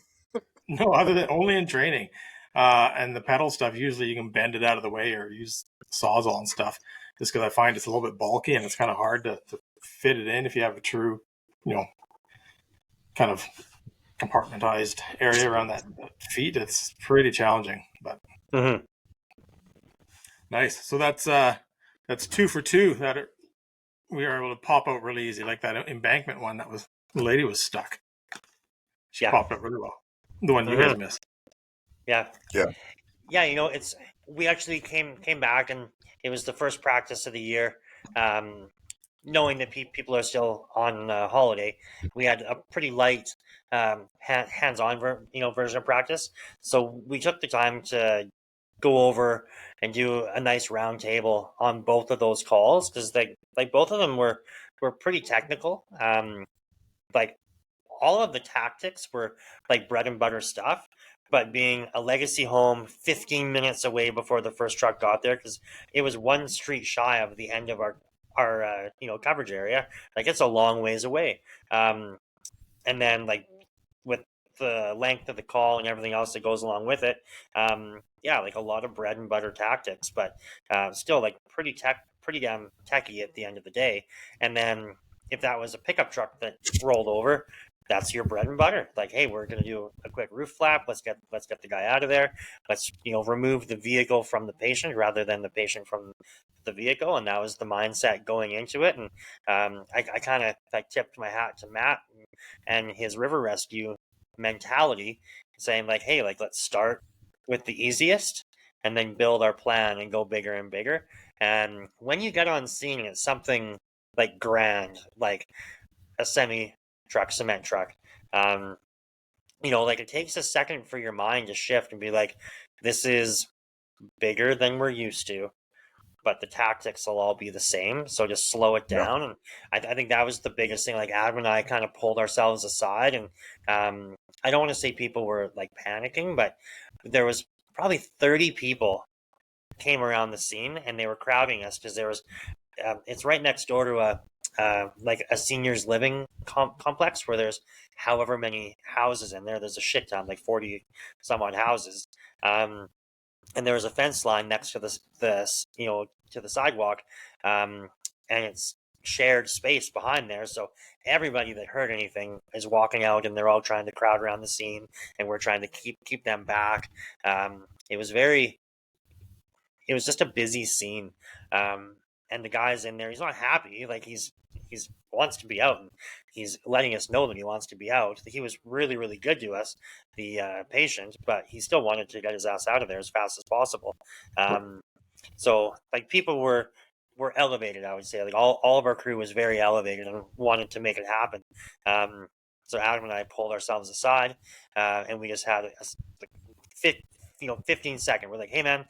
S2: no other than only in training. And the pedal stuff, usually you can bend it out of the way or use sawzall and stuff. Just because I find it's a little bit bulky and it's kind of hard to fit it in if you have a true, kind of compartmentized area around that feet. It's pretty challenging, but
S3: Mhm.
S2: nice. So that's 2 for 2 we were able to pop out really easy, like that embankment one that was the lady was stuck. She
S3: Yeah.
S2: popped out really well. The one you guys
S3: Mhm.
S2: missed.
S3: Yeah.
S1: Yeah.
S3: Yeah. It's we actually came back, and it was the first practice of the year. Knowing that people are still on holiday, we had a pretty light hands-on version of practice. So we took the time to go over and do a nice round table on both of those calls, because like both of them were pretty technical. Like all of the tactics were like bread and butter stuff. But being a legacy home 15 minutes away before the first truck got there, because it was one street shy of the end of our coverage area, like it's a long ways away. And then like with the length of the call and everything else that goes along with it, yeah, like a lot of bread and butter tactics, but still like pretty damn techy at the end of the day. And then if that was a pickup truck that rolled over, that's your bread and butter. Like, hey, we're gonna do a quick roof flap. Let's get the guy out of there. Let's remove the vehicle from the patient rather than the patient from the vehicle. And that was the mindset going into it. And I kind of tipped my hat to Matt and his river rescue mentality, saying like, hey, like let's start with the easiest and then build our plan and go bigger and bigger. And when you get on scene, it's something like grand, like a semi truck, cement truck. Like it takes a second for your mind to shift and be like, this is bigger than we're used to, but the tactics will all be the same. So just slow it
S1: Yeah.
S3: down. And I think that was the biggest thing. Like Adam and I kind of pulled ourselves aside, and I don't want to say people were like panicking, but there was probably 30 people came around the scene, and they were crowding us because there was it's right next door to like a seniors living complex where there's however many houses in there. There's a shit ton, like 40 some odd houses. And there was a fence line next to to the sidewalk, and it's shared space behind there. So everybody that heard anything is walking out, and they're all trying to crowd around the scene, and we're trying to keep them back. It was just a busy scene, and the guy's in there. He's not happy. Like he's wants to be out, and he's letting us know that he wants to be out. He was really, really good to us, the patient, but he still wanted to get his ass out of there as fast as possible. So like people were elevated, I would say. Like all of our crew was very elevated and wanted to make it happen. So Adam and I pulled ourselves aside, and we just had a 15-second. We're like, hey man,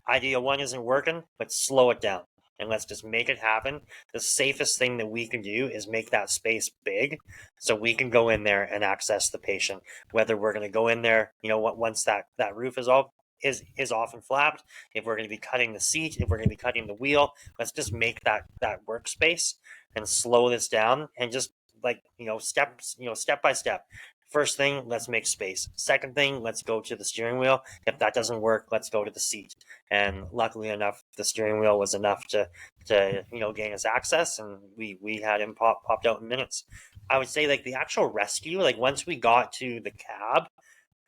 S3: idea one isn't working, let's slow it down and let's just make it happen. The safest thing that we can do is make that space big so we can go in there and access the patient. Whether we're going to go in there, once that roof is all is off and flapped, if we're going to be cutting the seat, if we're going to be cutting the wheel, let's just make that workspace and slow this down and just like step by step. First thing, let's make space. Second thing, let's go to the steering wheel. If that doesn't work, let's go to the seat. And luckily enough, the steering wheel was enough to gain us access, and we had him popped out in minutes. I would say like the actual rescue, like once we got to the cab,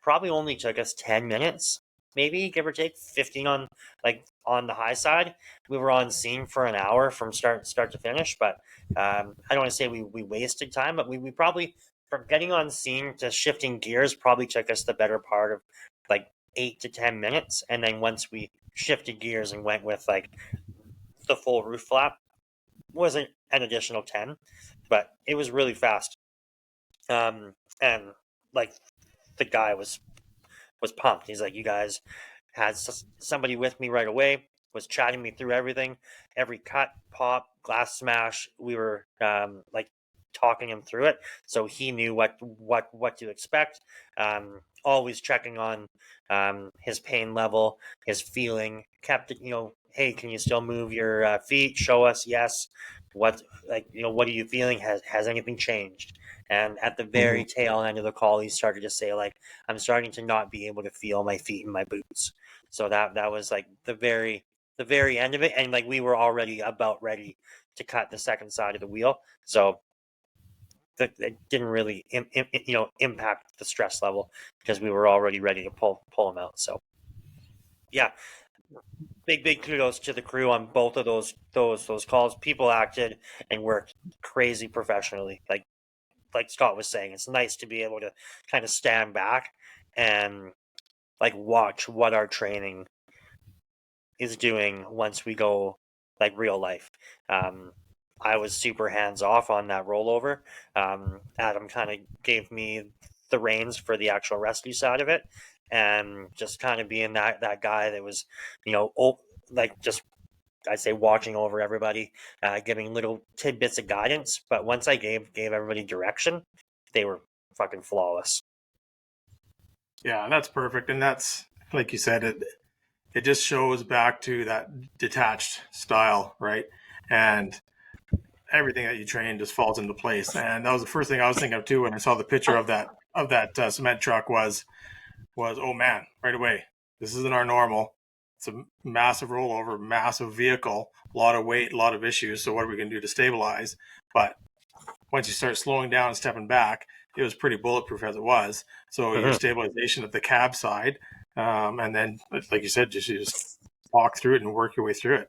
S3: probably only took us 10 minutes maybe give or take 15 on the high side. We were on scene for an hour from start to finish, but I don't want to say we wasted time, but we probably, from getting on scene to shifting gears, probably took us the better part of like 8 to 10 minutes. And then once we shifted gears and went with like the full roof flap, wasn't an additional 10, but it was really fast. And like the guy was pumped. He's like, you guys had somebody with me right away, was chatting me through everything, every cut, pop, glass smash. We were like talking him through it, so he knew what to expect. Always checking on his pain level, his feeling. Kept it, hey, can you still move your feet? Show us. Yes. What what are you feeling? Has anything changed? And at the very tail end of the call, he started to say, like, I'm starting to not be able to feel my feet in my boots. So that was like the very end of it, and like we were already about ready to cut the second side of the wheel. So it didn't really impact the stress level because we were already ready to pull them out. So yeah, big kudos to the crew on both of those calls. People acted and worked crazy professionally. Like Scott was saying, it's nice to be able to kind of stand back and like watch what our training is doing once we go like real life. I was super hands off on that rollover. Adam kind of gave me the reins for the actual rescue side of it, and just kind of being that guy that was, just I'd say watching over everybody, giving little tidbits of guidance. But once I gave everybody direction, they were fucking flawless.
S2: Yeah, that's perfect, and that's like you said, it just shows back to that detached style, right? And everything that you train just falls into place. And that was the first thing I was thinking of too when I saw the picture of that cement truck was oh man, right away, this isn't our normal. It's a massive rollover, massive vehicle, a lot of weight, a lot of issues. So what are we going to do to stabilize? But once you start slowing down and stepping back, it was pretty bulletproof as it was. So your stabilization at the cab side, and then like you said, you just walk through it and work your way through it.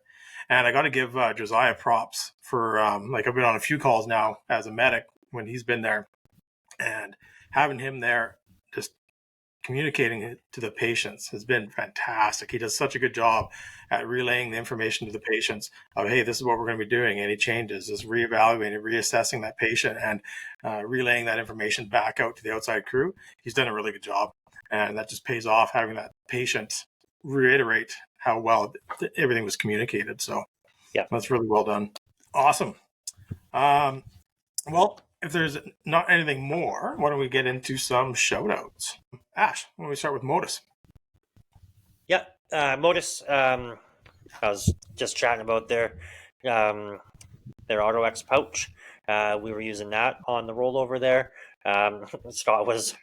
S2: And I got to give Josiah props for like I've been on a few calls now as a medic when he's been there, and having him there just communicating it to the patients has been fantastic. He does such a good job at relaying the information to the patients of, hey, this is what we're going to be doing. Any changes, just reevaluating, reassessing that patient and relaying that information back out to the outside crew. He's done a really good job. And that just pays off having that patient reiterate how well everything was communicated. So yeah, that's really well done. Awesome. Well, if there's not anything more, why don't we get into some shout outs? Ash, why don't we start with Modus?
S3: Yeah, Modus, I was just chatting about their AutoX pouch. We were using that on the rollover there. Scott was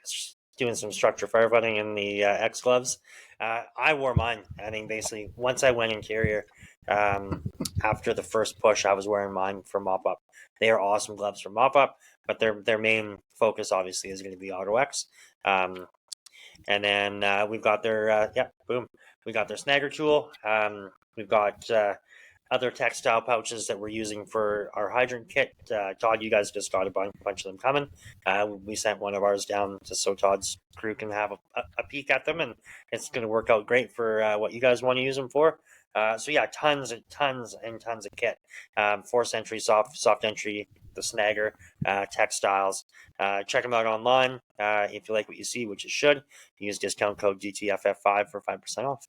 S3: doing some structure firefighting in the X gloves. I wore mine. I mean, basically, once I went interior, after the first push, I was wearing mine for mop up. They are awesome gloves for mop up, but their main focus obviously is going to be AutoX. And then we've got their we got their snagger tool. We've got other textile pouches that we're using for our hydrant kit. Todd, you guys just got a bunch of them coming. We sent one of ours down just so Todd's crew can have a peek at them, and it's going to work out great for what you guys want to use them for. So yeah, tons of kit. Force entry, soft entry, the snagger, textiles. Check them out online if you like what you see, which you should. Use discount code DTFF5 for 5% off.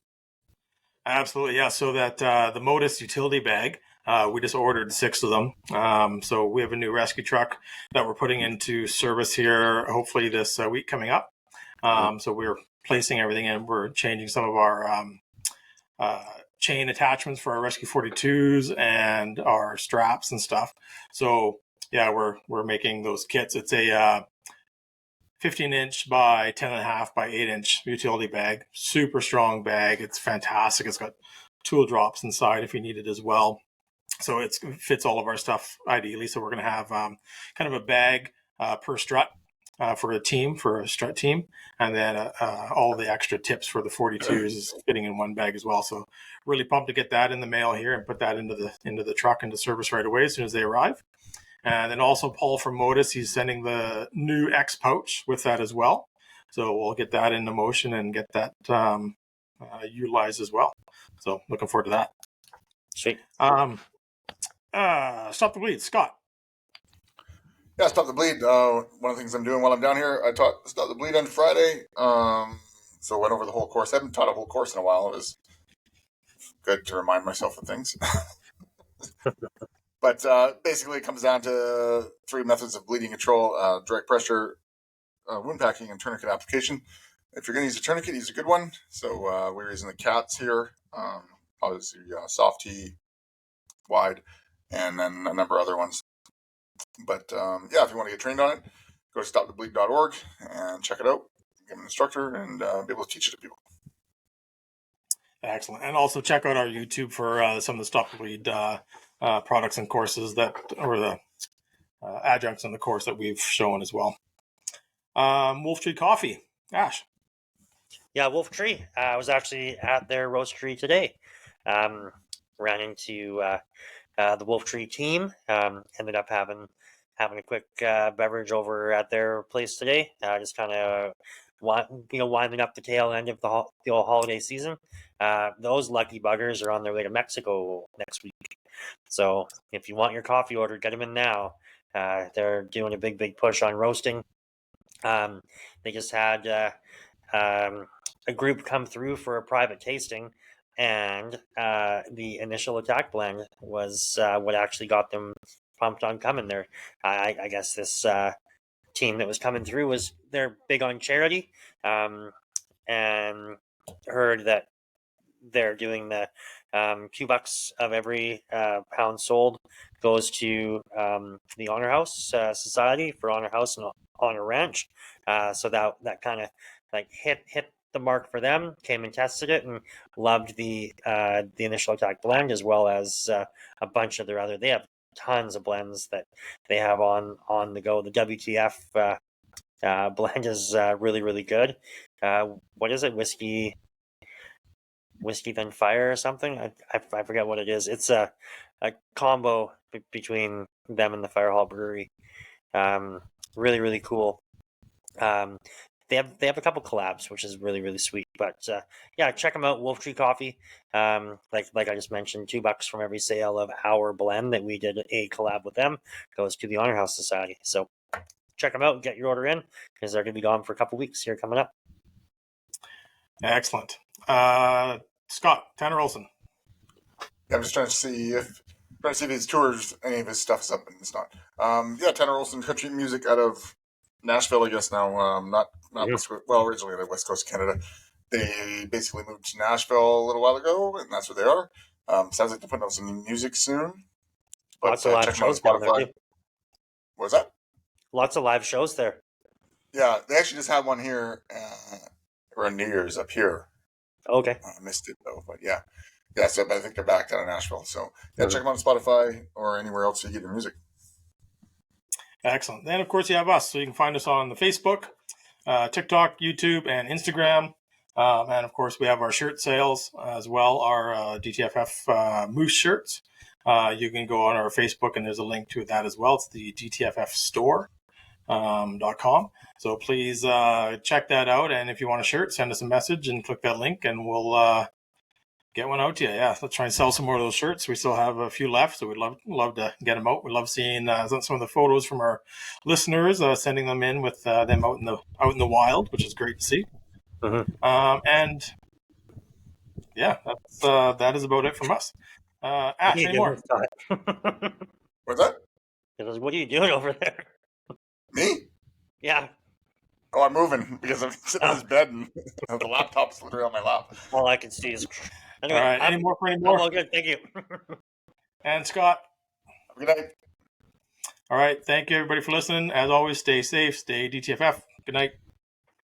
S2: Absolutely, yeah. So that the Modus utility bag, we just ordered 6 of them. So we have a new rescue truck that we're putting into service here, hopefully this week coming up. So we're placing everything in. We're changing some of our chain attachments for our Rescue 42s and our straps and stuff. So yeah, we're making those kits. It's a 15-inch by 10.5 by 8-inch utility bag. Super strong bag. It's fantastic. It's got tool drops inside if you need it as well. So it fits all of our stuff ideally. So we're going to have kind of a bag per strut. for a team, for a strut team, and then all the extra tips for the 42s is fitting in one bag as well. So really pumped to get that in the mail here and put that into the truck into service right away as soon as they arrive. And then also Paul from Modus, he's sending the new X pouch with that as well. So we'll get that into motion and get that utilized as well. So looking forward to that.
S3: Sweet.
S2: Stop the bleed, Scott.
S1: Yeah, Stop the Bleed. One of the things I'm doing while I'm down here, I taught Stop the Bleed on Friday. So I went over the whole course. I haven't taught a whole course in a while. It was good to remind myself of things. But basically, it comes down to 3 methods of bleeding control: direct pressure, wound packing, and tourniquet application. If you're going to use a tourniquet, use a good one. So we're using the CATs here, obviously soft T, wide, and then a number of other ones. But if you want to get trained on it, go to stopthebleed.org and check it out. Get an instructor and be able to teach it to people.
S2: Excellent. And also check out our YouTube for some of the Stop the Bleed products and courses or the adjuncts in the course that we've shown as well. Wolf Tree Coffee. Ash.
S3: Yeah, Wolf Tree. I was actually at their roastery today. Ran into the Wolf Tree team. Ended up having a quick beverage over at their place today. Just kind of winding up the tail end of the whole holiday season. Those lucky buggers are on their way to Mexico next week. So if you want your coffee order, get them in now. They're doing a big push on roasting. They just had a group come through for a private tasting, and the initial attack blend was what actually got them pumped on coming there. I guess this team that was coming through they're big on charity, and heard that they're doing the $2 of every pound sold goes to the Honor House Society for Honor House and Honor Ranch. So that kind of hit the mark for them. Came and tested it and loved the initial attack blend, as well as a bunch of their other. They have tons of blends that they have on the go. The WTF blend is really good. What is it? Whiskey then fire or something? I forget what it is. It's a combo between them and the Firehall Brewery. Really cool. They have a couple collabs, which is really sweet. But check them out. Wolf Tree Coffee. Like I just mentioned, $2 from every sale of our blend that we did a collab with them goes to the Honor House Society. So check them out and get your order in, because they're going to be gone for a couple weeks here coming up.
S2: Excellent. Scott, Tanner Olson.
S1: Yeah, I'm just trying to see if his tours, any of his stuff's up, and it's not. Tanner Olson, country music out of Nashville, I guess now. Not originally the West Coast of Canada. They basically moved to Nashville a little while ago, and that's where they are. Sounds like they're putting out some new music soon. But,
S3: lots of live shows down there too.
S1: What was that?
S3: Lots of live shows there.
S1: Yeah, they actually just had one here around New Year's up here.
S3: Okay.
S1: I missed it though, but yeah. So I think they're back down in Nashville. So check them out on Spotify or anywhere else you get your music.
S2: Excellent. Then of course you have us, so you can find us on the Facebook, TikTok, YouTube, and Instagram. And of course we have our shirt sales as well, our DTFF Moose shirts. You can go on our Facebook and there's a link to that as well. It's the DTFF store.com. So please check that out. And if you want a shirt, send us a message and click that link and we'll get one out to you. Yeah, let's try and sell some more of those shirts. We still have a few left, so we'd love to get them out. We love seeing some of the photos from our listeners, sending them in with them out in the wild, which is great to see. And yeah, that is about it from us. Ash, any more?
S1: What's that?
S3: What are you doing over there?
S1: Me?
S3: Yeah.
S1: Oh, I'm moving because I'm sitting on this bed and the laptop's literally on my lap.
S3: All I can see is. Anyway,
S2: all right. Any more?
S3: I'm all good. Thank you.
S2: And Scott.
S1: Good night.
S2: All right. Thank you, everybody, for listening. As always, stay safe. Stay DTFF. Good night.